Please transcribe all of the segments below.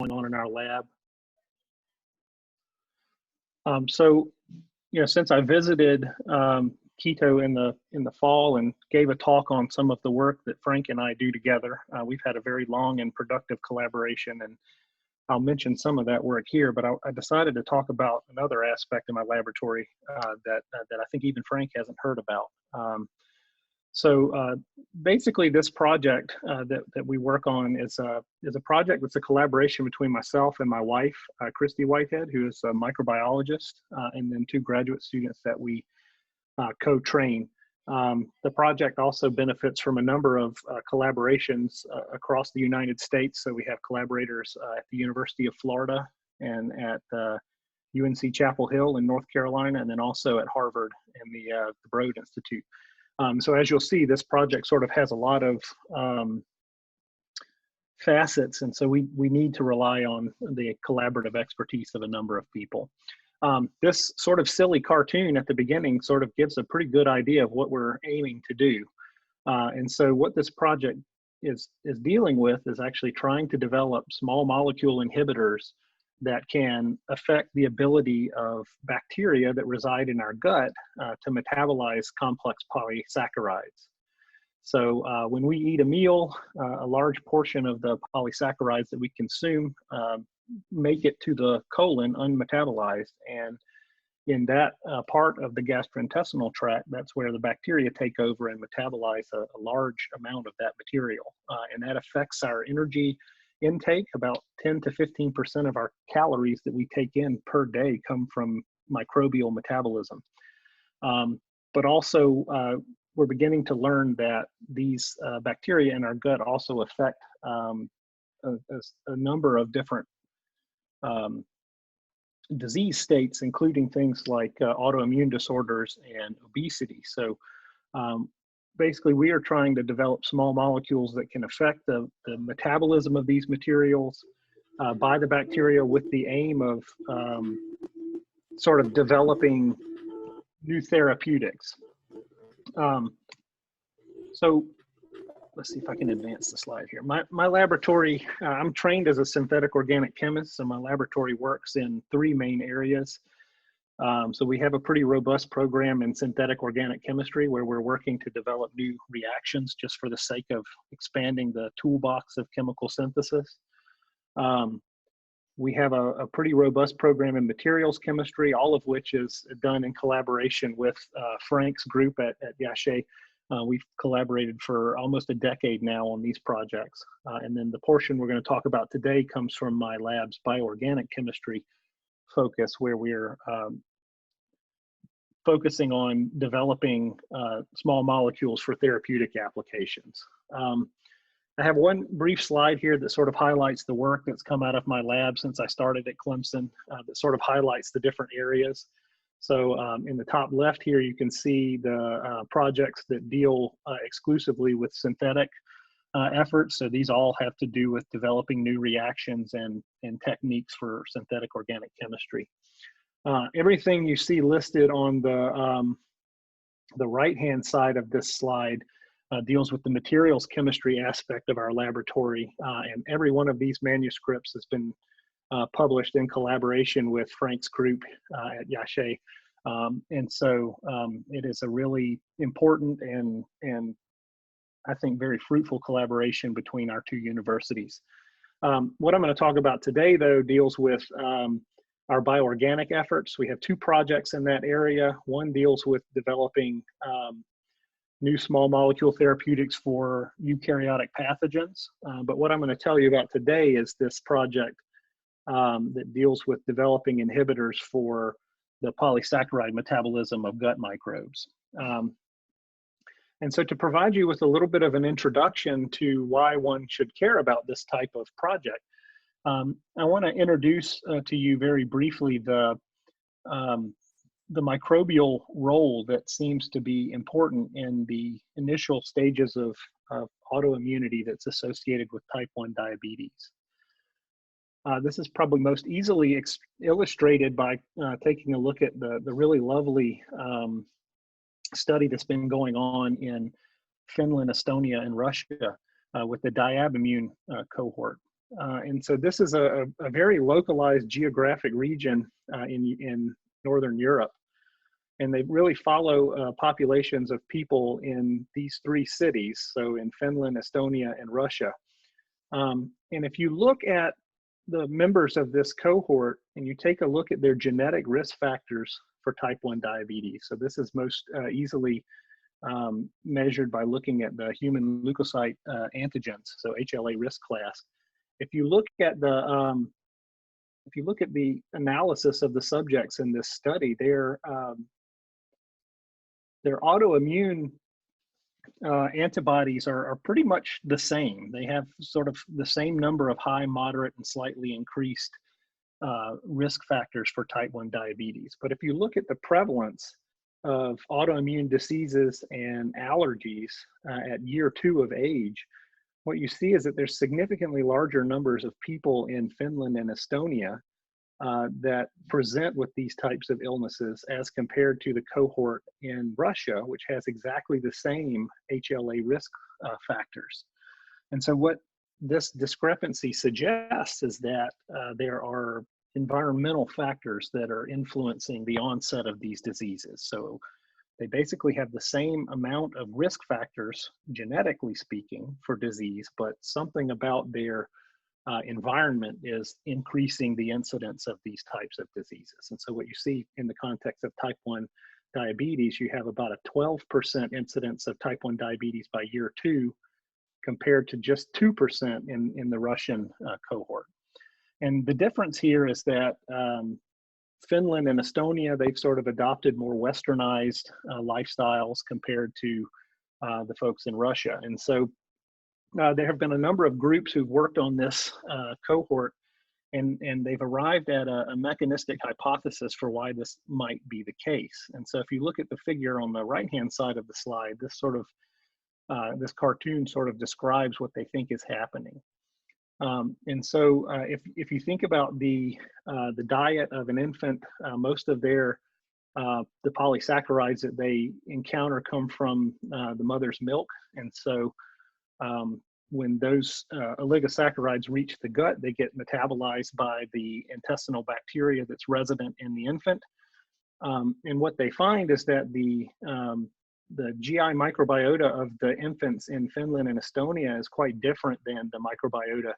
on in our lab. So, since I visited Quito in the fall and gave a talk on some of the work that Frank and I do together, we've had a very long and productive collaboration, and I'll mention some of that work here. But I decided to talk about another aspect of my laboratory that I think even Frank hasn't heard about. So basically, this project that we work on is a project that's a collaboration between myself and my wife, Dr Whitehead, who is a microbiologist, and then two graduate students that we co-train. The project also benefits from a number of collaborations across the United States. So we have collaborators at the University of Florida and at UNC Chapel Hill in North Carolina, and then also at Harvard and the Broad Institute. So as you'll see, this project sort of has a lot of facets, and so we need to rely on the collaborative expertise of a number of people. This sort of silly cartoon at the beginning sort of gives a pretty good idea of what we're aiming to do. And so what this project is dealing with is actually trying to develop small molecule inhibitors that can affect the ability of bacteria that reside in our gut to metabolize complex polysaccharides. So when we eat a meal, a large portion of the polysaccharides that we consume make it to the colon unmetabolized. And in that part of the gastrointestinal tract, that's where the bacteria take over and metabolize a large amount of that material. And that affects our energy intake. About 10 to 15% of our calories that we take in per day come from microbial metabolism. But also, we're beginning to learn that these bacteria in our gut also affect a number of different disease states, including things like autoimmune disorders and obesity. So basically, we are trying to develop small molecules that can affect the metabolism of these materials by the bacteria with the aim of sort of developing new therapeutics. So let's see if I can advance the slide here. My laboratory, I'm trained as a synthetic organic chemist, so my laboratory works in three main areas. So we have a pretty robust program in synthetic organic chemistry where we're working to develop new reactions just for the sake of expanding the toolbox of chemical synthesis. We have a pretty robust program in materials chemistry, all of which is done in collaboration with Frank's group at Yashe. We've collaborated for almost a decade now on these projects. And then the portion we're going to talk about today comes from my lab's bioorganic chemistry focus, where we're focusing on developing small molecules for therapeutic applications. I have one brief slide here that sort of highlights the work that's come out of my lab since I started at Clemson, that sort of highlights the different areas. So in the top left here, you can see the projects that deal exclusively with synthetic efforts. So these all have to do with developing new reactions and techniques for synthetic organic chemistry. Everything you see listed on the right-hand side of this slide deals with the materials chemistry aspect of our laboratory. And every one of these manuscripts has been published in collaboration with Frank's group at Yashe. And so it is a really important and I think very fruitful collaboration between our two universities. What I'm going to talk about today, though, deals with our bioorganic efforts. We have two projects in that area. One deals with developing new small molecule therapeutics for eukaryotic pathogens. But what I'm going to tell you about today is this project that deals with developing inhibitors for the polysaccharide metabolism of gut microbes. And so to provide you with a little bit of an introduction to why one should care about this type of project, I want to introduce to you very briefly the microbial role that seems to be important in the initial stages of autoimmunity that's associated with type 1 diabetes. This is probably most easily illustrated by taking a look at the really lovely study that's been going on in Finland, Estonia, and Russia with the diabimmune cohort. And so this is a very localized geographic region in Northern Europe. And they really follow populations of people in these three cities, so in Finland, Estonia, and Russia. And if you look at the members of this cohort and you take a look at their genetic risk factors for type 1 diabetes, so this is most easily measured by looking at the human leukocyte antigens, so HLA risk class. If you look at the analysis of the subjects in this study, their autoimmune antibodies are pretty much the same. They have sort of the same number of high, moderate, and slightly increased risk factors for type 1 diabetes. But if you look at the prevalence of autoimmune diseases and allergies at year 2 of age, what you see is that there's significantly larger numbers of people in Finland and Estonia that present with these types of illnesses as compared to the cohort in Russia, which has exactly the same HLA risk factors. And so what this discrepancy suggests is that there are environmental factors that are influencing the onset of these diseases. So they basically have the same amount of risk factors, genetically speaking, for disease, but something about their environment is increasing the incidence of these types of diseases. And so what you see in the context of type 1 diabetes, you have about a 12% incidence of type 1 diabetes by year 2 compared to just 2% in the Russian cohort. And the difference here is that Finland and Estonia, they've sort of adopted more westernized lifestyles compared to the folks in Russia. And so there have been a number of groups who've worked on this cohort, and they've arrived at a mechanistic hypothesis for why this might be the case. And so if you look at the figure on the right-hand side of the slide, this sort of this cartoon sort of describes what they think is happening. And so if you think about the diet of an infant, most of the polysaccharides that they encounter come from the mother's milk. And so when those oligosaccharides reach the gut, they get metabolized by the intestinal bacteria that's resident in the infant. And what they find is that the GI microbiota of the infants in Finland and Estonia is quite different than the microbiota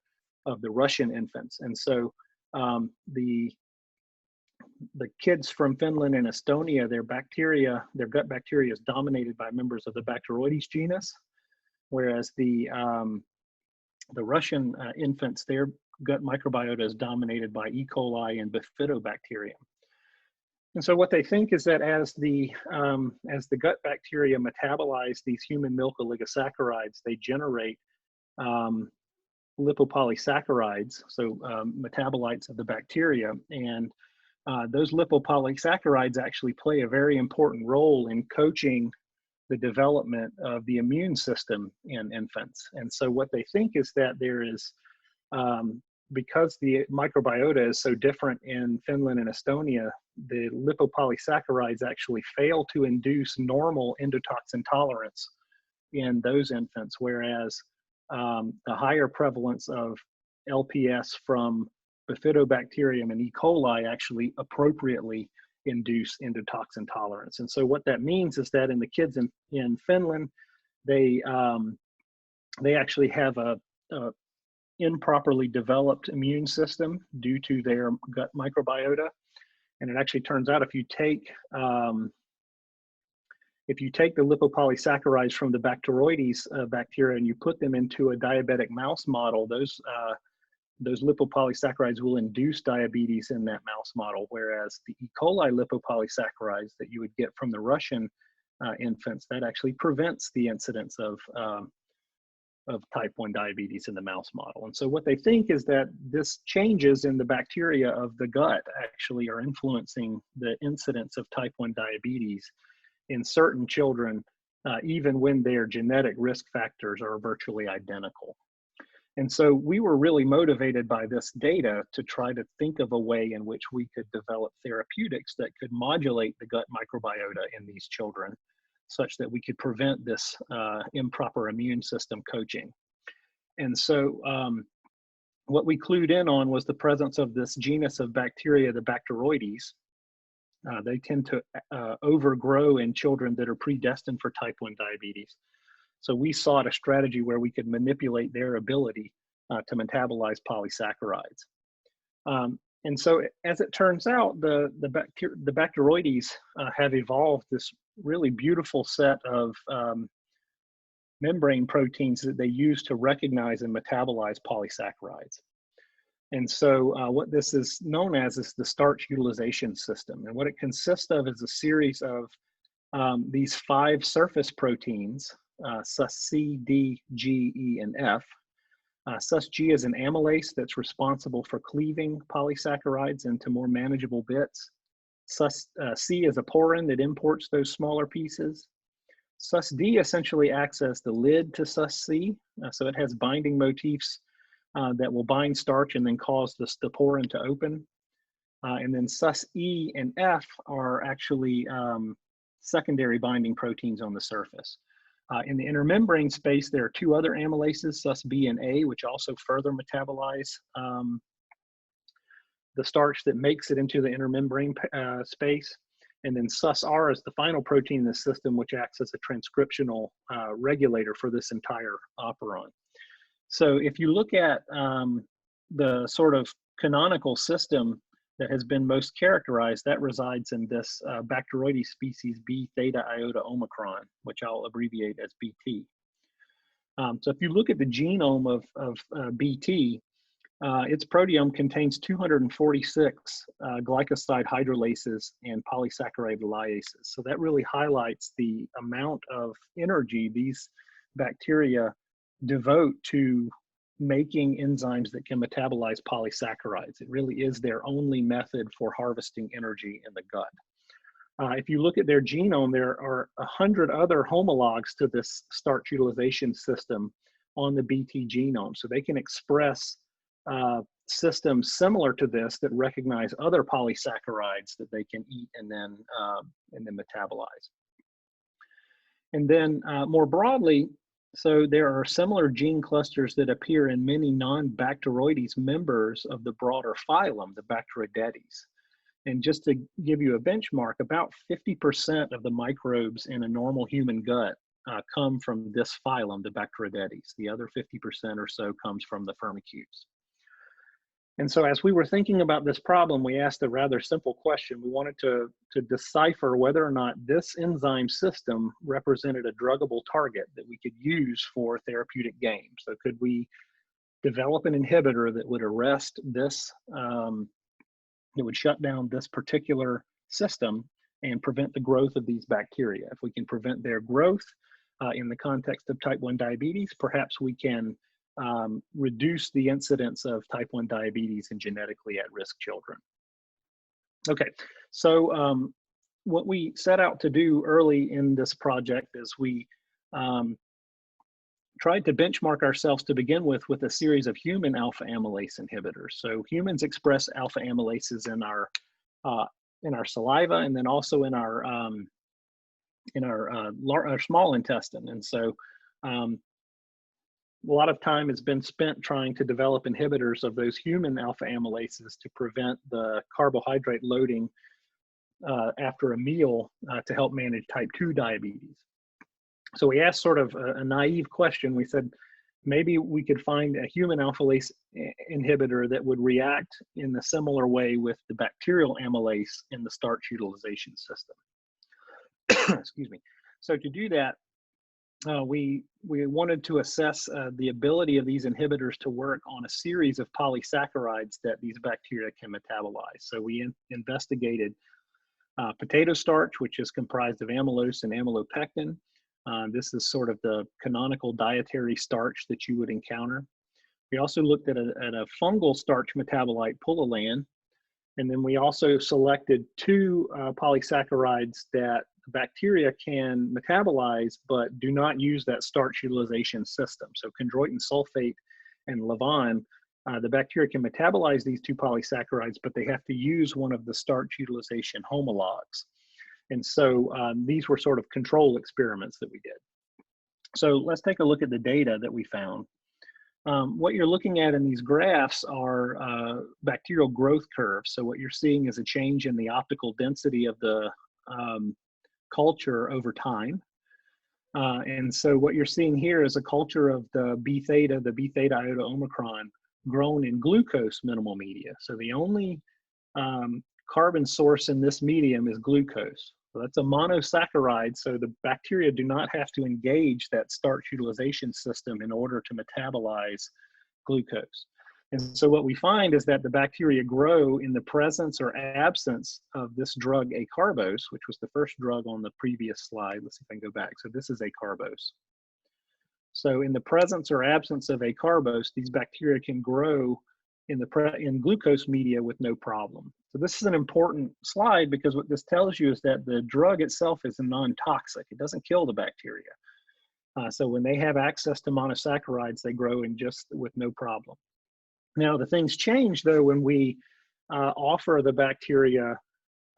of the Russian infants. And so the kids from Finland and Estonia, their gut bacteria is dominated by members of the Bacteroides genus, whereas the Russian infants, their gut microbiota is dominated by E. coli and bifidobacterium. And so what they think is that as the gut bacteria metabolize these human milk oligosaccharides, they generate lipopolysaccharides, so metabolites of the bacteria. And those lipopolysaccharides actually play a very important role in coaching the development of the immune system in infants. And so what they think is that there is, because the microbiota is so different in Finland and Estonia, the lipopolysaccharides actually fail to induce normal endotoxin tolerance in those infants, whereas the higher prevalence of LPS from bifidobacterium and E. coli actually appropriately induce endotoxin tolerance. And so what that means is that in the kids in Finland, they actually have a improperly developed immune system due to their gut microbiota. And it actually turns out if you take the lipopolysaccharides from the Bacteroides bacteria and you put them into a diabetic mouse model, those lipopolysaccharides will induce diabetes in that mouse model, whereas the E. coli lipopolysaccharides that you would get from the Russian infants, that actually prevents the incidence of type 1 diabetes in the mouse model. And so what they think is that this changes in the bacteria of the gut actually are influencing the incidence of type 1 diabetes in certain children, even when their genetic risk factors are virtually identical. And so we were really motivated by this data to try to think of a way in which we could develop therapeutics that could modulate the gut microbiota in these children such that we could prevent this improper immune system coaching. And so what we clued in on was the presence of this genus of bacteria, the Bacteroides. They tend to overgrow in children that are predestined for type 1 diabetes. So we sought a strategy where we could manipulate their ability to metabolize polysaccharides. And so as it turns out, the Bacteroides have evolved this really beautiful set of membrane proteins that they use to recognize and metabolize polysaccharides. And so what this is known as is the starch utilization system. And what it consists of is a series of these 5 surface proteins, Sus-C, D, G, E, and F. Sus-G is an amylase that's responsible for cleaving polysaccharides into more manageable bits. Sus-C is a porin that imports those smaller pieces. Sus-D essentially acts as the lid to Sus-C, so it has binding motifs that will bind starch and then cause the porin to open. And then Sus-E and F are actually secondary binding proteins on the surface. In the intermembrane space, there are 2 other amylases, Sus-B and A, which also further metabolize the starch that makes it into the intermembrane space. And then Sus-R is the final protein in the system, which acts as a transcriptional regulator for this entire operon. So if you look at the sort of canonical system that has been most characterized, that resides in this Bacteroides species B theta iota omicron, which I'll abbreviate as BT. So if you look at the genome of BT, its proteome contains 246 glycoside hydrolases and polysaccharide liases. So that really highlights the amount of energy these bacteria devote to making enzymes that can metabolize polysaccharides. It really is their only method for harvesting energy in the gut. If you look at their genome, there are 100 other homologs to this starch utilization system on the BT genome. So they can express systems similar to this that recognize other polysaccharides that they can eat and then metabolize. And then more broadly, so there are similar gene clusters that appear in many non-Bacteroides members of the broader phylum, the Bacteroidetes. And just to give you a benchmark, about 50% of the microbes in a normal human gut come from this phylum, the Bacteroidetes. The other 50% or so comes from the firmicutes. And so as we were thinking about this problem, we asked a rather simple question. We wanted to decipher whether or not this enzyme system represented a druggable target that we could use for therapeutic gain. So could we develop an inhibitor that would arrest this, that would shut down this particular system and prevent the growth of these bacteria? If we can prevent their growth in the context of type 1 diabetes, perhaps we can reduce the incidence of type 1 diabetes in genetically at-risk children. Okay, so what we set out to do early in this project is we tried to benchmark ourselves to begin with a series of human alpha amylase inhibitors. So humans express alpha amylases in our saliva and then also in our small intestine. And so a lot of time has been spent trying to develop inhibitors of those human alpha amylases to prevent the carbohydrate loading after a meal to help manage type 2 diabetes. So we asked sort of a naive question. We said, maybe we could find a human alpha-lase inhibitor that would react in a similar way with the bacterial amylase in the starch utilization system. Excuse me. So to do that, we wanted to assess the ability of these inhibitors to work on a series of polysaccharides that these bacteria can metabolize. So we investigated potato starch, which is comprised of amylose and amylopectin. This is sort of the canonical dietary starch that you would encounter. We also looked at a fungal starch metabolite, pulilan, and then we also selected 2 polysaccharides that bacteria can metabolize but do not use that starch utilization system. So chondroitin sulfate and lavon, the bacteria can metabolize these 2 polysaccharides, but they have to use one of the starch utilization homologs. And so these were sort of control experiments that we did. So let's take a look at the data that we found. What you're looking at in these graphs are bacterial growth curves. So what you're seeing is a change in the optical density of the culture over time. And so what you're seeing here is a culture of the B theta iota omicron, grown in glucose minimal media. So the only carbon source in this medium is glucose. So that's a monosaccharide, so the bacteria do not have to engage that starch utilization system in order to metabolize glucose. And so what we find is that the bacteria grow in the presence or absence of this drug acarbose, which was the first drug on the previous slide. Let's see if I can go back. So this is acarbose. So in the presence or absence of acarbose, these bacteria can grow in glucose media with no problem. So this is an important slide because what this tells you is that the drug itself is non-toxic. It doesn't kill the bacteria. So when they have access to monosaccharides, they grow with no problem. Now the things change though when we offer the bacteria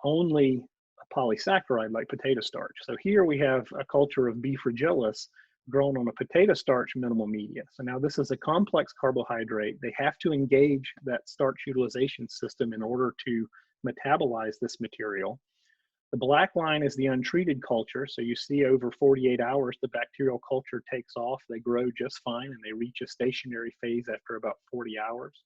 only a polysaccharide like potato starch. So here we have a culture of B. fragilis grown on a potato starch minimal media. So now this is a complex carbohydrate. They have to engage that starch utilization system in order to metabolize this material. The black line is the untreated culture. So you see over 48 hours, the bacterial culture takes off. They grow just fine and they reach a stationary phase after about 40 hours.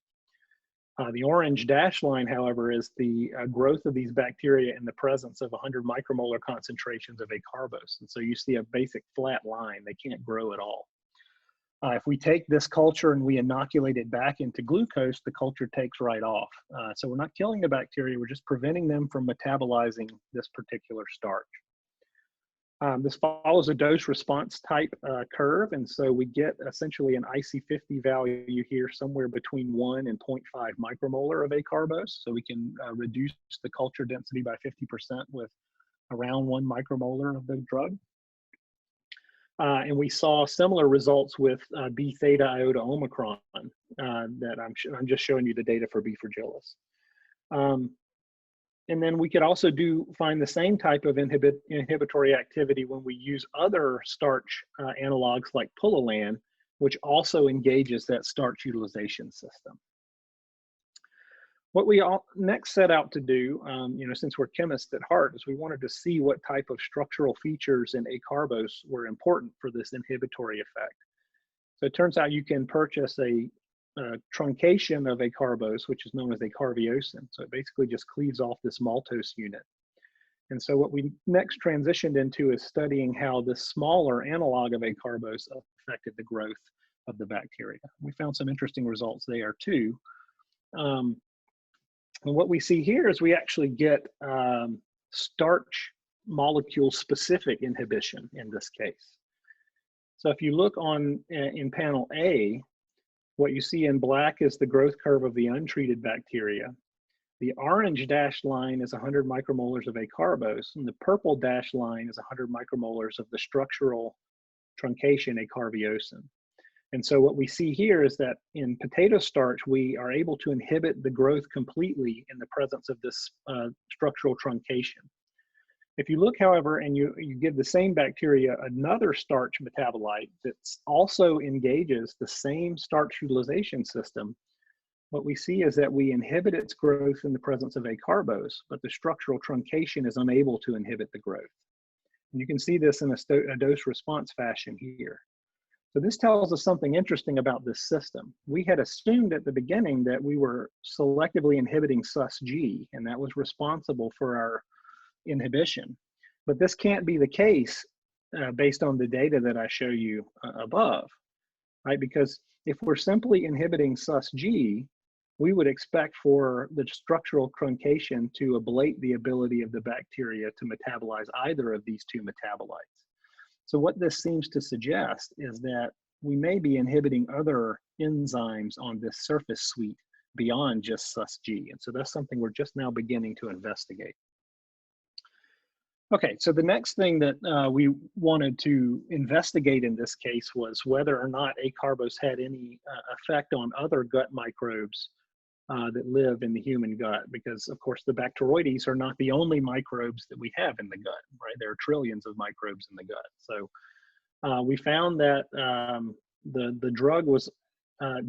The orange dashed line, however, is the growth of these bacteria in the presence of 100 micromolar concentrations of acarbose. And so you see a basic flat line. They can't grow at all. If we take this culture and we inoculate it back into glucose, the culture takes right off. So we're not killing the bacteria, we're just preventing them from metabolizing this particular starch. This follows a dose response type curve, and so we get essentially an IC50 value here somewhere between 1 and 0.5 micromolar of acarbose. So we can reduce the culture density by 50% with around 1 micromolar of the drug. And we saw similar results with B theta iota omicron that I'm just showing you the data for B. fragilis. And then we could also find the same type of inhibitory activity when we use other starch analogs like pulilan, which also engages that starch utilization system. What we next set out to do, since we're chemists at heart, is we wanted to see what type of structural features in acarbose were important for this inhibitory effect. So it turns out you can purchase a truncation of acarbose, which is known as acarviosin. So it basically just cleaves off this maltose unit. And so what we next transitioned into is studying how this smaller analog of acarbose affected the growth of the bacteria. We found some interesting results there too. And what we see here is we actually get starch molecule specific inhibition in this case. So if you look in panel A, what you see in black is the growth curve of the untreated bacteria. The orange dashed line is 100 micromolars of acarbose, and the purple dashed line is 100 micromolars of the structural truncation acarviosin. And so what we see here is that in potato starch, we are able to inhibit the growth completely in the presence of this structural truncation. If you look, however, and you give the same bacteria another starch metabolite that also engages the same starch utilization system, what we see is that we inhibit its growth in the presence of acarbose, but the structural truncation is unable to inhibit the growth. And you can see this in a dose response fashion here. So this tells us something interesting about this system. We had assumed at the beginning that we were selectively inhibiting Sus-G, and that was responsible for our inhibition. But this can't be the case based on the data that I show you above, right? Because if we're simply inhibiting Sus-G, we would expect for the structural truncation to ablate the ability of the bacteria to metabolize either of these two metabolites. So what this seems to suggest is that we may be inhibiting other enzymes on this surface suite beyond just Sus-G. And so that's something we're just now beginning to investigate. Okay, so the next thing that we wanted to investigate in this case was whether or not acarbose had any effect on other gut microbes that live in the human gut, because of course the Bacteroides are not the only microbes that we have in the gut, right? There are trillions of microbes in the gut. So we found that the drug was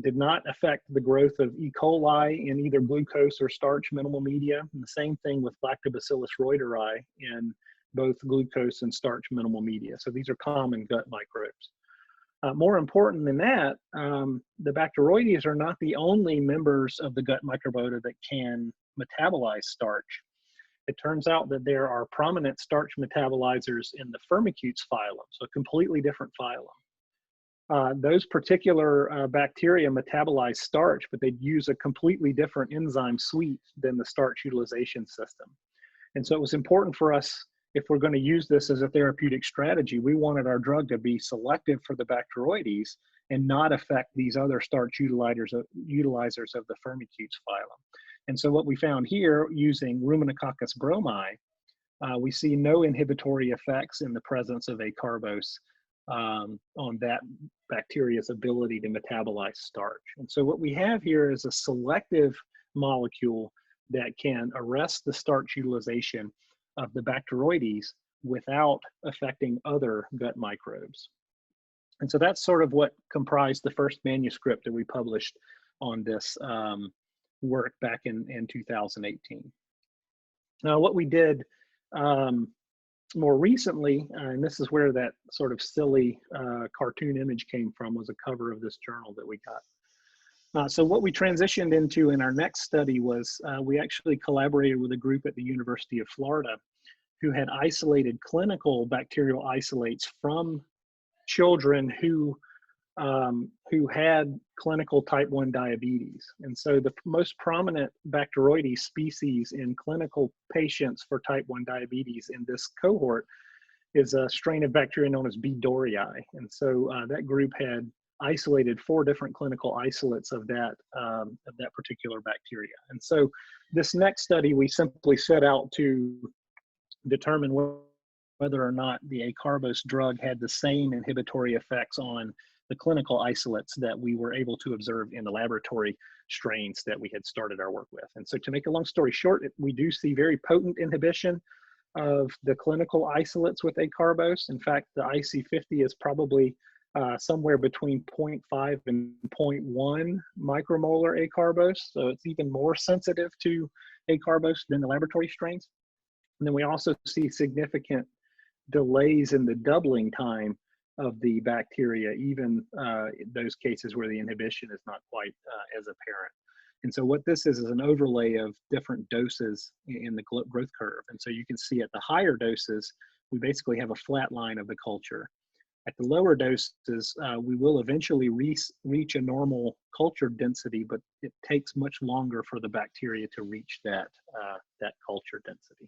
did not affect the growth of E. coli in either glucose or starch minimal media. And the same thing with Lactobacillus reuteri in both glucose and starch minimal media. So these are common gut microbes. More important than that, the Bacteroides are not the only members of the gut microbiota that can metabolize starch. It turns out that there are prominent starch metabolizers in the Firmicutes phylum, so a completely different phylum. Those particular bacteria metabolize starch, but they use a completely different enzyme suite than the starch utilization system. And so it was important for us, if we're going to use this as a therapeutic strategy, we wanted our drug to be selective for the Bacteroides and not affect these other starch utilizers of the Firmicutes phylum. And so what we found here, using Ruminococcus bromi, we see no inhibitory effects in the presence of acarbose on that bacteria's ability to metabolize starch. And so what we have here is a selective molecule that can arrest the starch utilization of the Bacteroides without affecting other gut microbes. And so that's sort of what comprised the first manuscript that we published on this work back in 2018. Now, what we did more recently, and this is where that sort of silly cartoon image came from, was a cover of this journal that we got. So what we transitioned into in our next study was we actually collaborated with a group at the University of Florida who had isolated clinical bacterial isolates from children who had clinical type 1 diabetes. And so the most prominent Bacteroides species in clinical patients for type 1 diabetes in this cohort is a strain of bacteria known as B. dorii. And so that group had isolated 4 different clinical isolates of that particular bacteria. And so this next study, we simply set out to determine whether or not the acarbose drug had the same inhibitory effects on the clinical isolates that we were able to observe in the laboratory strains that we had started our work with. And so to make a long story short, we do see very potent inhibition of the clinical isolates with acarbose. In fact, the IC50 is probably somewhere between 0.5 and 0.1 micromolar acarbose. So it's even more sensitive to acarbose than the laboratory strains. And then we also see significant delays in the doubling time of the bacteria, even those cases where the inhibition is not quite as apparent. And so what this is an overlay of different doses in the growth curve. And so you can see at the higher doses, we basically have a flat line of the culture. At the lower doses, we will eventually reach a normal culture density, but it takes much longer for the bacteria to reach that culture density.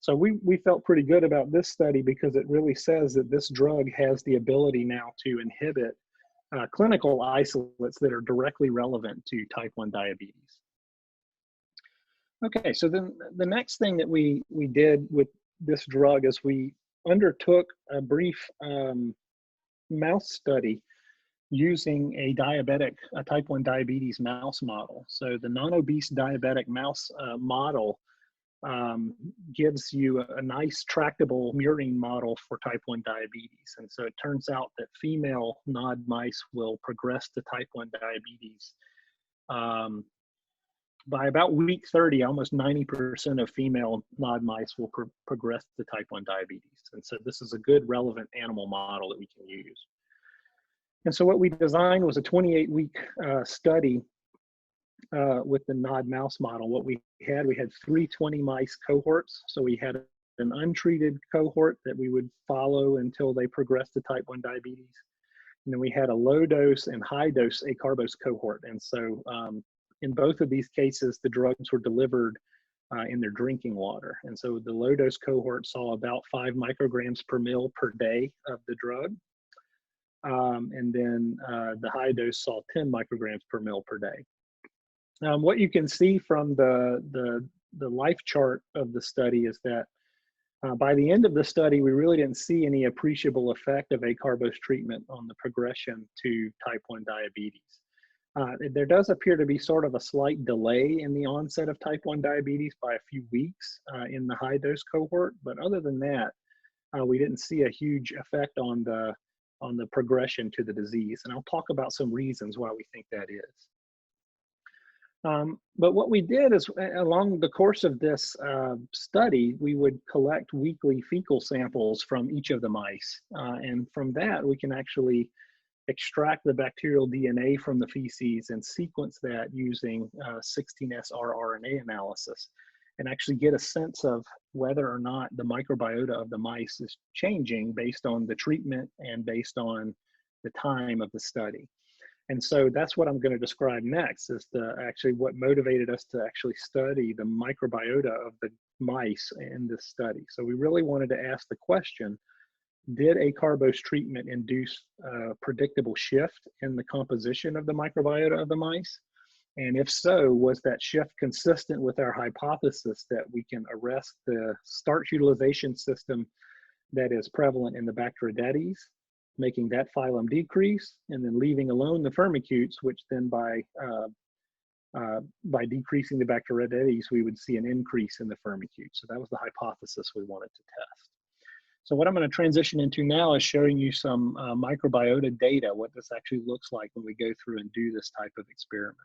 So we felt pretty good about this study because it really says that this drug has the ability now to inhibit clinical isolates that are directly relevant to type 1 diabetes. Okay, so then the next thing that we did with this drug is we undertook a brief mouse study using a type 1 diabetes mouse model. So the non-obese diabetic mouse model gives you a nice tractable murine model for type 1 diabetes. And so it turns out that female NOD mice will progress to type 1 diabetes by about week 30. Almost 90% of female NOD mice will progress to type 1 diabetes. And so this is a good relevant animal model that we can use. And so what we designed was a 28-week study with the NOD mouse model. What we had 3 20 mice cohorts. So we had an untreated cohort that we would follow until they progressed to type 1 diabetes. And then we had a low dose and high dose acarbose cohort. And so in both of these cases, the drugs were delivered in their drinking water. And so the low dose cohort saw about 5 micrograms per mil per day of the drug. And then the high dose saw 10 micrograms per mil per day. What you can see from the life chart of the study is that by the end of the study, we really didn't see any appreciable effect of acarbose treatment on the progression to type 1 diabetes. There does appear to be sort of a slight delay in the onset of type 1 diabetes by a few weeks in the high dose cohort, but other than that, we didn't see a huge effect on the the progression to the disease. And I'll talk about some reasons why we think that is. But what we did is, along the course of this study, we would collect weekly fecal samples from each of the mice. And from that, we can actually extract the bacterial DNA from the feces and sequence that using 16S rRNA analysis, and actually get a sense of whether or not the microbiota of the mice is changing based on the treatment and based on the time of the study. And so that's what I'm going to describe next, is actually what motivated us to actually study the microbiota of the mice in this study. So we really wanted to ask the question, did acarbose treatment induce a predictable shift in the composition of the microbiota of the mice? And if so, was that shift consistent with our hypothesis that we can arrest the starch utilization system that is prevalent in the Bacteroidetes, making that phylum decrease, and then leaving alone the firmicutes, which then by decreasing the Bacteroidetes, we would see an increase in the firmicutes. So that was the hypothesis we wanted to test. So what I'm going to transition into now is showing you some microbiota data, what this actually looks like when we go through and do this type of experiment.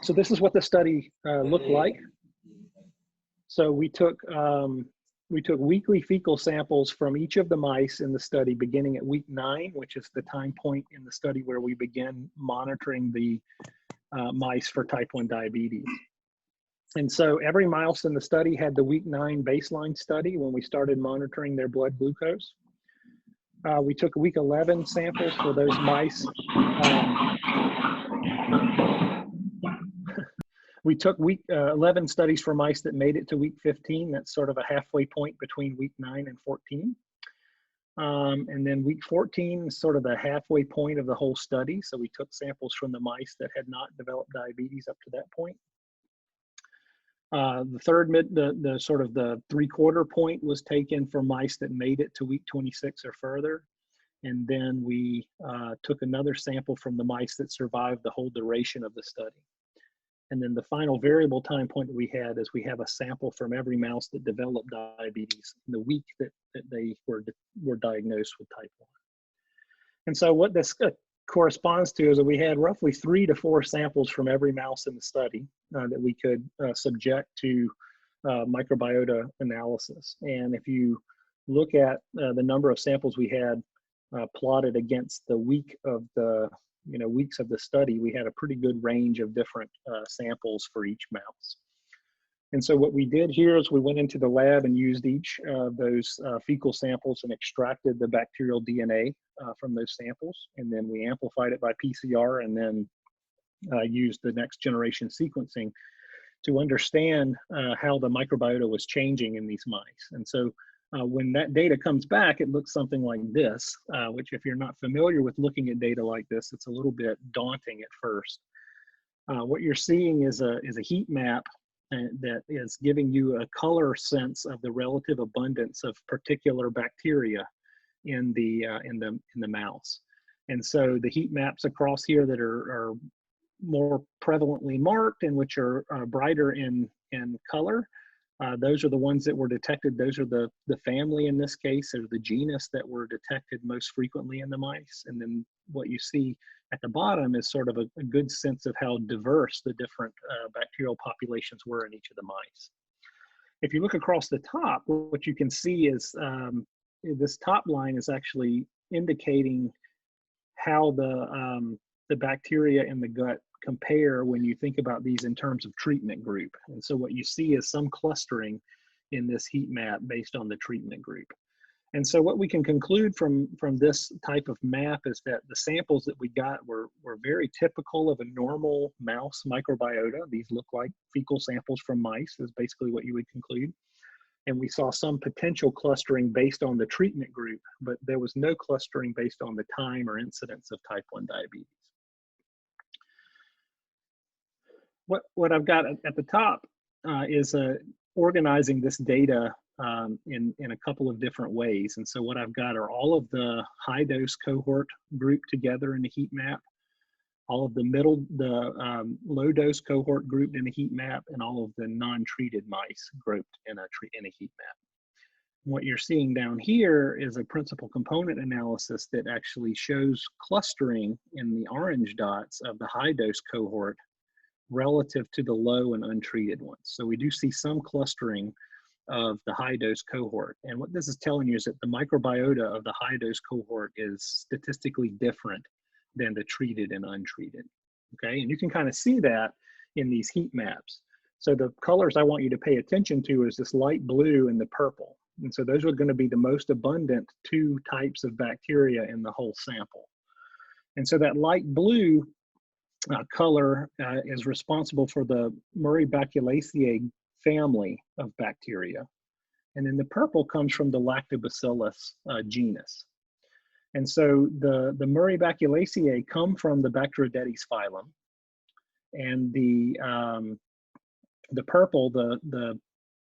So this is what the study looked like. So we took weekly fecal samples from each of the mice in the study beginning at week 9, which is the time point in the study where we began monitoring the mice for type 1 diabetes. And so every mouse in the study had the week 9 baseline study when we started monitoring their blood glucose. We took week 11 samples for those mice. We took week 11 studies for mice that made it to week 15. That's sort of a halfway point between week 9 and 14. And then week 14 is sort of the halfway point of the whole study. So we took samples from the mice that had not developed diabetes up to that point. The sort of the 3/4 point was taken for mice that made it to week 26 or further. And then we took another sample from the mice that survived the whole duration of the study. And then the final variable time point that we had is we have a sample from every mouse that developed diabetes in the week that they were diagnosed with type 1. And so what this corresponds to is that we had roughly 3 to 4 samples from every mouse in the study that we could subject to microbiota analysis. And if you look at the number of samples we had plotted against the week of the weeks of the study, we had a pretty good range of different samples for each mouse. And so what we did here is we went into the lab and used each of those fecal samples and extracted the bacterial DNA from those samples. And then we amplified it by PCR and then used the next generation sequencing to understand how the microbiota was changing in these mice. And so when that data comes back, it looks something like this, which if you're not familiar with looking at data like this, it's a little bit daunting at first. What you're seeing is a heat map that is giving you a color sense of the relative abundance of particular bacteria in the mouse. And so the heat maps across here that are more prevalently marked and which are brighter in color, those are the ones that were detected. Those are the family in this case, or the genus that were detected most frequently in the mice. And then what you see at the bottom is sort of a good sense of how diverse the different bacterial populations were in each of the mice. If you look across the top, what you can see is this top line is actually indicating how the bacteria in the gut compare when you think about these in terms of treatment group. And so what you see is some clustering in this heat map based on the treatment group. And so what we can conclude from this type of map is that the samples that we got were very typical of a normal mouse microbiota. These look like fecal samples from mice is basically what you would conclude. And we saw some potential clustering based on the treatment group, but there was no clustering based on the time or incidence of type 1 diabetes. What I've got at the top is organizing this data in a couple of different ways. And so what I've got are all of the high dose cohort grouped together in the heat map, all of the low dose cohort grouped in a heat map, and all of the non-treated mice grouped in a heat map. What you're seeing down here is a principal component analysis that actually shows clustering in the orange dots of the high dose cohort relative to the low and untreated ones. So we do see some clustering of the high dose cohort. And what this is telling you is that the microbiota of the high dose cohort is statistically different than the treated and untreated. Okay, and you can kind of see that in these heat maps. So the colors I want you to pay attention to is this light blue and the purple. And so those are going to be the most abundant two types of bacteria in the whole sample. And so that light blue color is responsible for the Murray-Baculacea family of bacteria. And then the purple comes from the Lactobacillus genus. And so the Murray-Baculacea come from the Bacteroidetes phylum. And the purple, the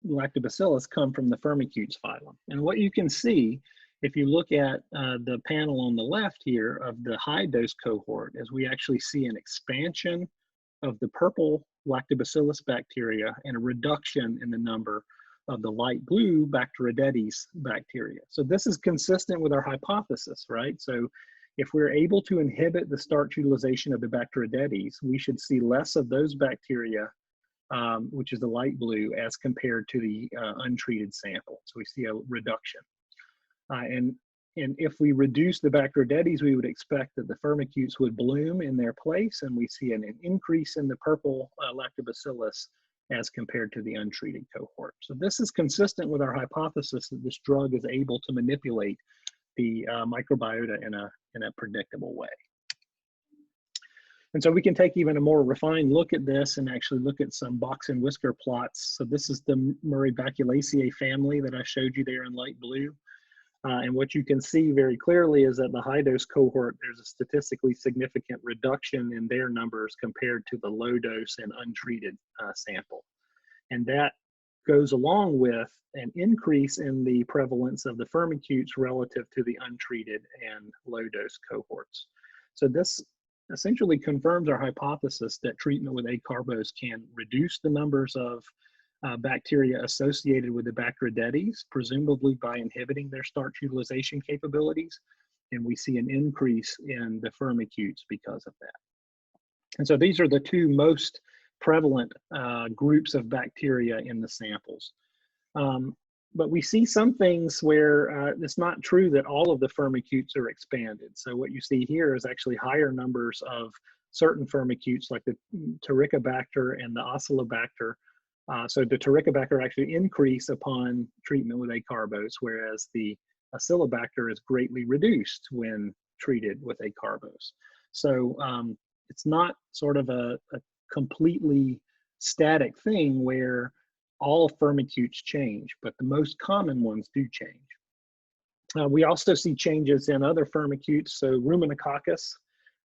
Lactobacillus, come from the Firmicutes phylum. And what you can see, if you look at the panel on the left here of the high dose cohort, is we actually see an expansion of the purple Lactobacillus bacteria and a reduction in the number of the light blue Bacteroidetes bacteria. So this is consistent with our hypothesis, right? So if we're able to inhibit the starch utilization of the Bacteroidetes, we should see less of those bacteria, which is the light blue, as compared to the untreated sample. So we see a reduction. And if we reduce the Bacteroidetes, we would expect that the Firmicutes would bloom in their place, and we see an increase in the purple Lactobacillus as compared to the untreated cohort. So this is consistent with our hypothesis that this drug is able to manipulate the microbiota in a predictable way. And so we can take even a more refined look at this and actually look at some box and whisker plots. So this is the Murray-Baculacea family that I showed you there in light blue. And what you can see very clearly is that the high dose cohort, there's a statistically significant reduction in their numbers compared to the low dose and untreated sample. And that goes along with an increase in the prevalence of the Firmicutes relative to the untreated and low dose cohorts. So this essentially confirms our hypothesis that treatment with acarbose can reduce the numbers of bacteria associated with the Bacteroidetes, presumably by inhibiting their starch utilization capabilities. And we see an increase in the Firmicutes because of that. And so these are the two most prevalent groups of bacteria in the samples. But we see some things where it's not true that all of the Firmicutes are expanded. So what you see here is actually higher numbers of certain Firmicutes like the Toricobacter and the Oscillobacter. So the Toricobacter actually increase upon treatment with acarbose, whereas the Oscillobacter is greatly reduced when treated with acarbose. So it's not sort of a completely static thing where all Firmicutes change, but the most common ones do change. We also see changes in other Firmicutes. So Ruminococcus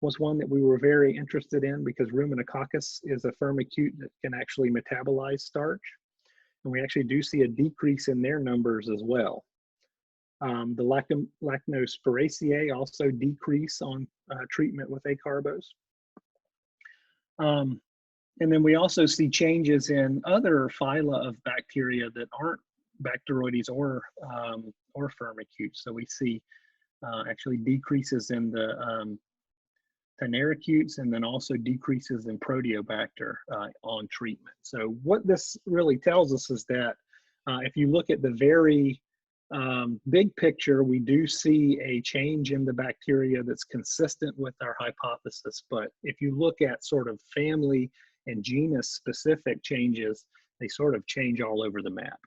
was one that we were very interested in because Ruminococcus is a Firmicute that can actually metabolize starch. And we actually do see a decrease in their numbers as well. The Lachnospiraceae also decrease on treatment with acarbose. And then we also see changes in other phyla of bacteria that aren't Bacteroides or Firmicutes. So we see actually decreases in the Phanericutes and then also decreases in Proteobacter on treatment. So what this really tells us is that if you look at the very big picture, we do see a change in the bacteria that's consistent with our hypothesis. But if you look at sort of family and genus specific changes, they sort of change all over the map.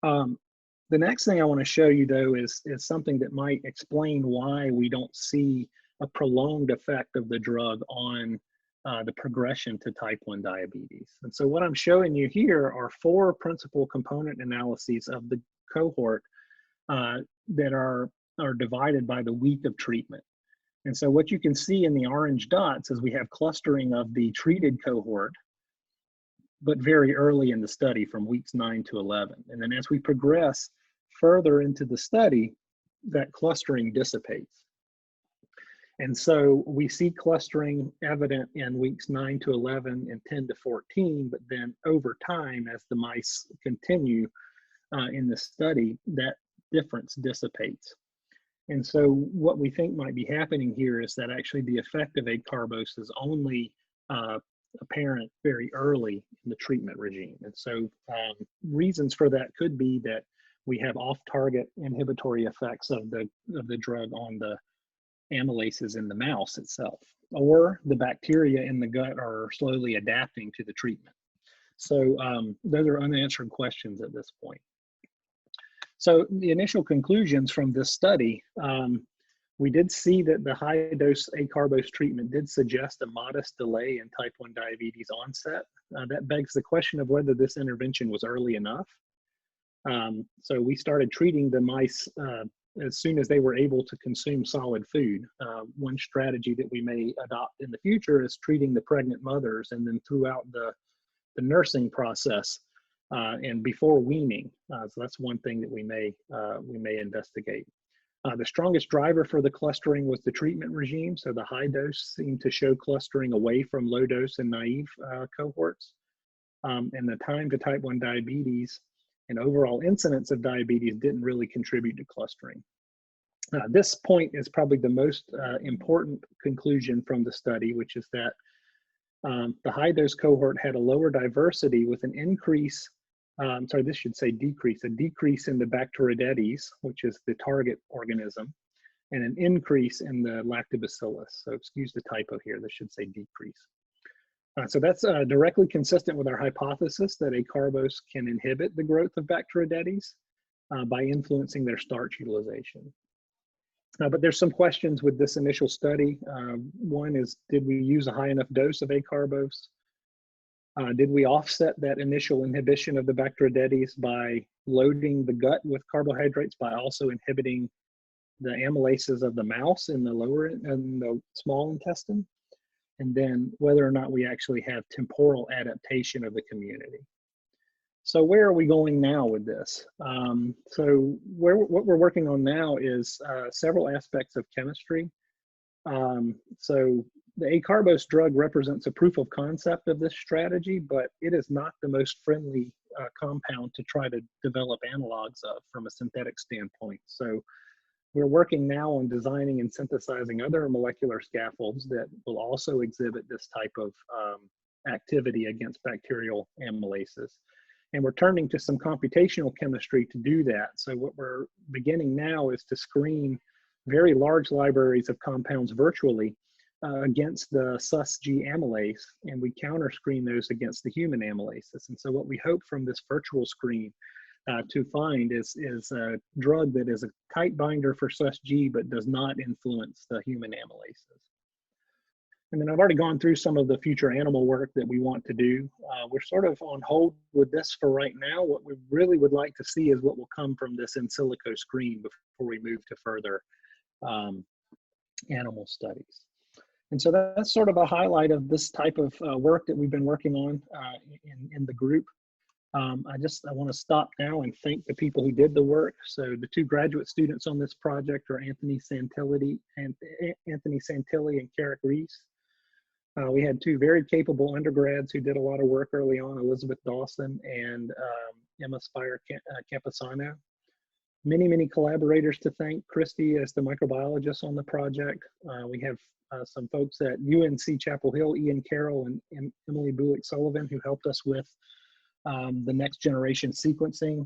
The next thing I want to show you though is something that might explain why we don't see a prolonged effect of the drug on the progression to type 1 diabetes. And so what I'm showing you here are 4 principal component analyses of the cohort that are divided by the week of treatment. And so what you can see in the orange dots is we have clustering of the treated cohort, but very early in the study from weeks 9 to 11. And then as we progress further into the study, that clustering dissipates. And so we see clustering evident in weeks 9 to 11 and 10 to 14, but then over time, as the mice continue, in the study, that difference dissipates. And so what we think might be happening here is that actually the effect of acarbose is only apparent very early in the treatment regime. And so reasons for that could be that we have off-target inhibitory effects of the drug on the amylases in the mouse itself, or the bacteria in the gut are slowly adapting to the treatment. So those are unanswered questions at this point. So the initial conclusions from this study, we did see that the high dose acarbose treatment did suggest a modest delay in type 1 diabetes onset. That begs the question of whether this intervention was early enough. So we started treating the mice as soon as they were able to consume solid food. One strategy that we may adopt in the future is treating the pregnant mothers and then throughout the nursing process and before weaning. So that's one thing that we may investigate. The strongest driver for the clustering was the treatment regime. So the high dose seemed to show clustering away from low dose and naive cohorts. And the time to type 1 diabetes and overall incidence of diabetes didn't really contribute to clustering. This point is probably the most important conclusion from the study, which is that the high dose cohort had a lower diversity with an increase, sorry, this should say decrease, a decrease in the Bacteroidetes, which is the target organism, and an increase in the lactobacillus. So excuse the typo here, this should say decrease. So that's directly consistent with our hypothesis that acarbose can inhibit the growth of Bacteroidetes by influencing their starch utilization. But there's some questions with this initial study. One is, did we use a high enough dose of acarbose? Did we offset that initial inhibition of the Bacteroidetes by loading the gut with carbohydrates by also inhibiting the amylases of the mouse in the small intestine? And then whether or not we actually have temporal adaptation of the community. So where are we going now with this? So what we're working on now is several aspects of chemistry. So the acarbose drug represents a proof of concept of this strategy, but it is not the most friendly compound to try to develop analogs of from a synthetic standpoint. So we're working now on designing and synthesizing other molecular scaffolds that will also exhibit this type of activity against bacterial amylases. And we're turning to some computational chemistry to do that. So what we're beginning now is to screen very large libraries of compounds virtually against the Sus-G amylase, and we counter screen those against the human amylases. And so what we hope from this virtual screen to find is a drug that is a tight binder for Sus-G but does not influence the human amylases. And then I've already gone through some of the future animal work that we want to do. We're sort of on hold with this for right now. What we really would like to see is what will come from this in silico screen before we move to further animal studies. And so that's sort of a highlight of this type of work that we've been working on in the group. I want to stop now and thank the people who did the work. So the two graduate students on this project are Anthony Santilli and Carrick Reese. We had two very capable undergrads who did a lot of work early on, Elizabeth Dawson and Emma Spire Camposano. Many collaborators to thank. Christy as the microbiologist on the project. We have some folks at UNC Chapel Hill, Ian Carroll and Emily Buick Sullivan, who helped us with the next generation sequencing.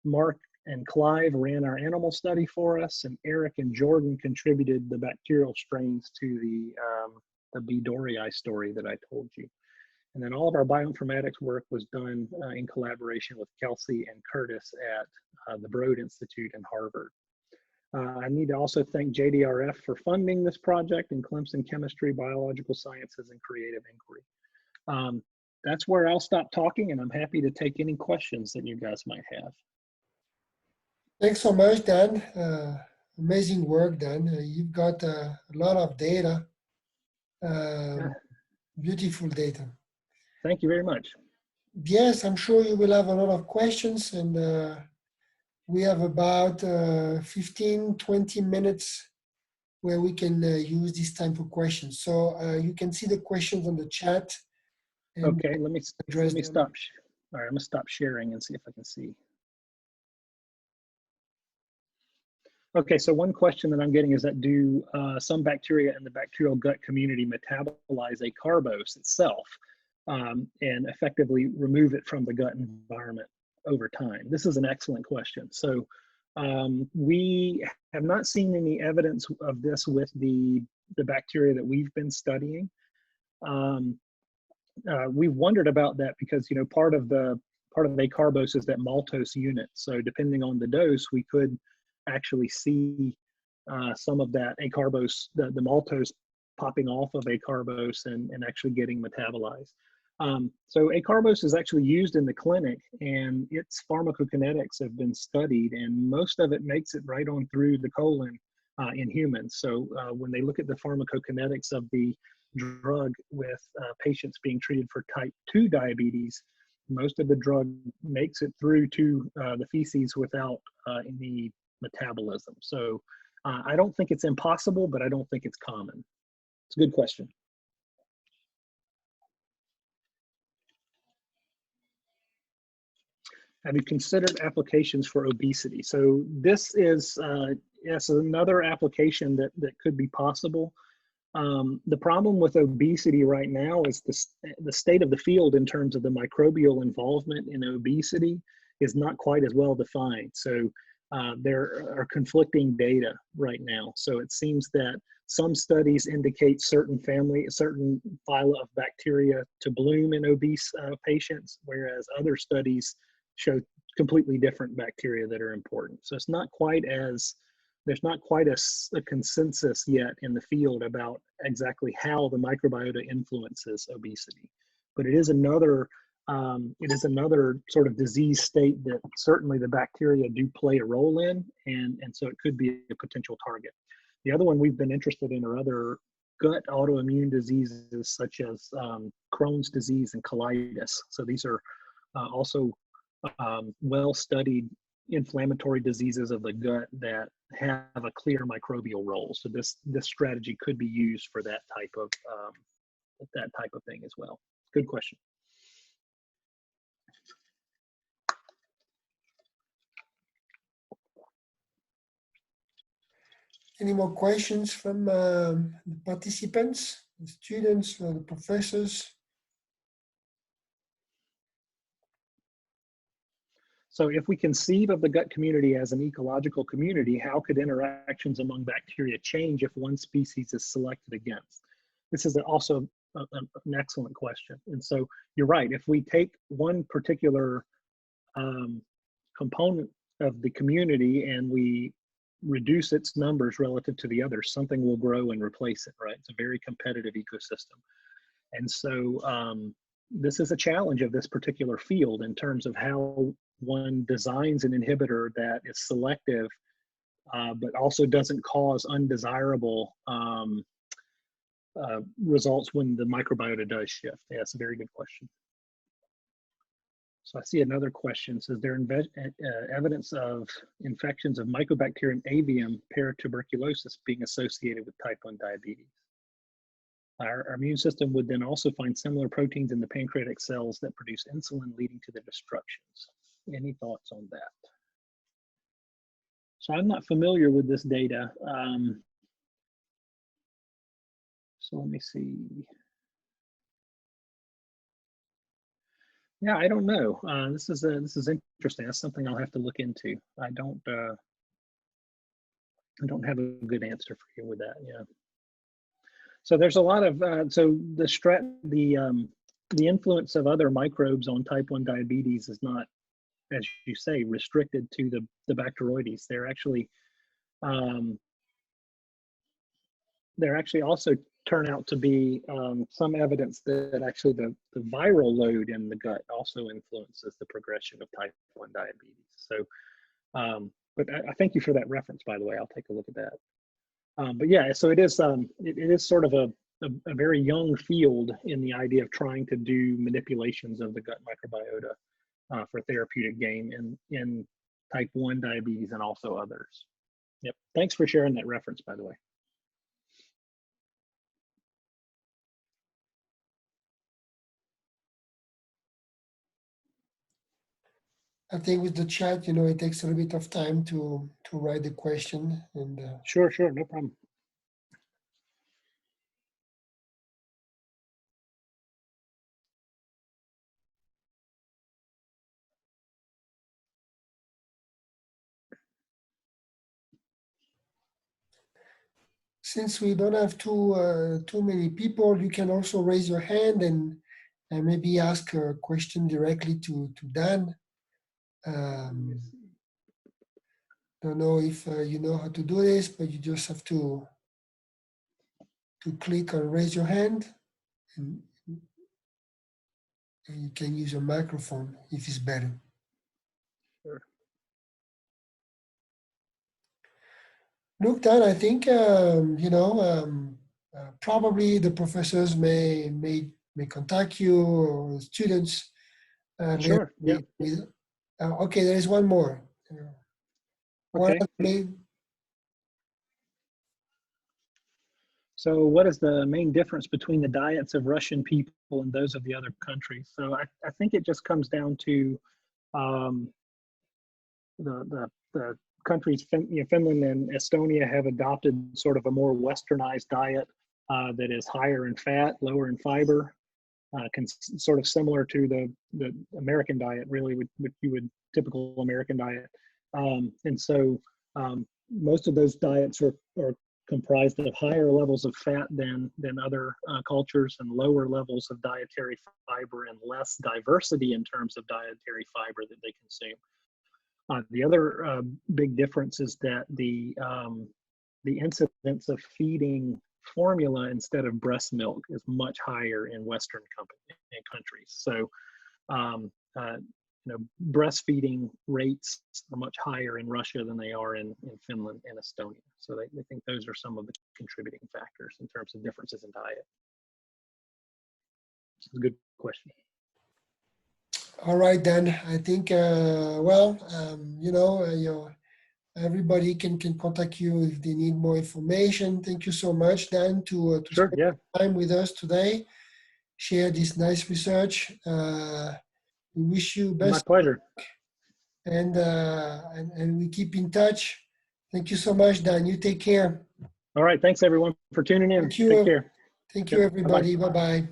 Mark and Clive ran our animal study for us, and Eric and Jordan contributed the bacterial strains to the B. dorii story that I told you. And then all of our bioinformatics work was done in collaboration with Kelsey and Curtis at the Broad Institute in Harvard. I need to also thank JDRF for funding this project in Clemson Chemistry, Biological Sciences, and Creative Inquiry. That's where I'll stop talking, and I'm happy to take any questions that you guys might have. Thanks so much, Dan. Amazing work, Dan. You've got a lot of data, beautiful data. Thank you very much. Yes, I'm sure you will have a lot of questions, and we have about 15-20 minutes where we can use this time for questions. So you can see the questions on the chat. Okay, let me stop. All right, I'm gonna stop sharing and see if I can see. Okay, so one question that I'm getting is that do some bacteria in the bacterial gut community metabolize acarbose itself and effectively remove it from the gut environment over time? This is an excellent question. So we have not seen any evidence of this with the bacteria that we've been studying. We've wondered about that because, you know, part of acarbose is that maltose unit. So depending on the dose, we could actually see some of that acarbose, the maltose popping off of acarbose and actually getting metabolized. So acarbose is actually used in the clinic, and its pharmacokinetics have been studied, and most of it makes it right on through the colon in humans. So when they look at the pharmacokinetics of the drug with patients being treated for type 2 diabetes, most of the drug makes it through to the feces without any metabolism. So I don't think it's impossible, but I don't think it's common. It's a good question. Have you considered applications for obesity? So this is yes, another application that could be possible. The problem with obesity right now is the state of the field in terms of the microbial involvement in obesity is not quite as well defined. So there are conflicting data right now. So it seems that some studies indicate certain phyla of bacteria to bloom in obese patients, whereas other studies show completely different bacteria that are important. So it's not quite as there's not quite a consensus yet in the field about exactly how the microbiota influences obesity. But it is another sort of disease state that certainly the bacteria do play a role in, and so it could be a potential target. The other one we've been interested in are other gut autoimmune diseases such as Crohn's disease and colitis. So these are also well-studied inflammatory diseases of the gut that have a clear microbial role. So this strategy could be used for that type of thing as well. Good question. Any more questions from the participants, the students, or the professors? So if we conceive of the gut community as an ecological community, how could interactions among bacteria change if one species is selected against? This is also an excellent question. And so you're right, if we take one particular component of the community and we reduce its numbers relative to the others, something will grow and replace it, right? It's a very competitive ecosystem. And so this is a challenge of this particular field in terms of how one designs an inhibitor that is selective, but also doesn't cause undesirable results when the microbiota does shift. Yeah, that's a very good question. So I see another question. Says there evidence of infections of Mycobacterium avium paratuberculosis being associated with type 1 diabetes? Our immune system would then also find similar proteins in the pancreatic cells that produce insulin, leading to their destructions. Any thoughts on that? So I'm not familiar with this data. So let me see. Yeah, I don't know. This is interesting. That's something I'll have to look into. I don't have a good answer for you with that. Yeah. So there's a lot of so the influence of other microbes on type 1 diabetes is not, as you say, restricted to the Bacteroides. They're actually also turn out to be some evidence that actually the viral load in the gut also influences the progression of type 1 diabetes. So, but I thank you for that reference, by the way. I'll take a look at that. But yeah, so it is sort of a very young field in the idea of trying to do manipulations of the gut microbiota for therapeutic gain in type 1 diabetes and also others. Yep. Thanks for sharing that reference, by the way. I think with the chat, it takes a little bit of time to write the question. And Sure, no problem. since we don't have too many people, you can also raise your hand and maybe ask a question directly to Dan. Don't know if you know how to do this, but you just have to click on raise your hand, and you can use your microphone if it's better. Sure. Look, Dan, I think probably the professors may contact you, or students. Sure. Yeah. Okay, there is one more. Okay. So what is the main difference between the diets of Russian people and those of the other countries? So I think it just comes down to the countries, Finland and Estonia have adopted sort of a more westernized diet that is higher in fat, lower in fiber, sort of similar to the American diet, really, what you would typical American diet. And so most of those diets are comprised of higher levels of fat than other cultures, and lower levels of dietary fiber, and less diversity in terms of dietary fiber that they consume. The other big difference is that the incidence of feeding formula instead of breast milk is much higher in Western countries. So, breastfeeding rates are much higher in Russia than they are in Finland and Estonia. So they think those are some of the contributing factors in terms of differences in diet. It's a good question. All right, then. I think, everybody can contact you if they need more information. Thank you so much, Dan, to Sure, spend yeah. time with us today, share this nice research. We wish you best. My pleasure. And we keep in touch. Thank you so much, Dan. You take care. All right. Thanks, everyone, for tuning in. Thank you. Take care. Thank you, everybody. Bye-bye.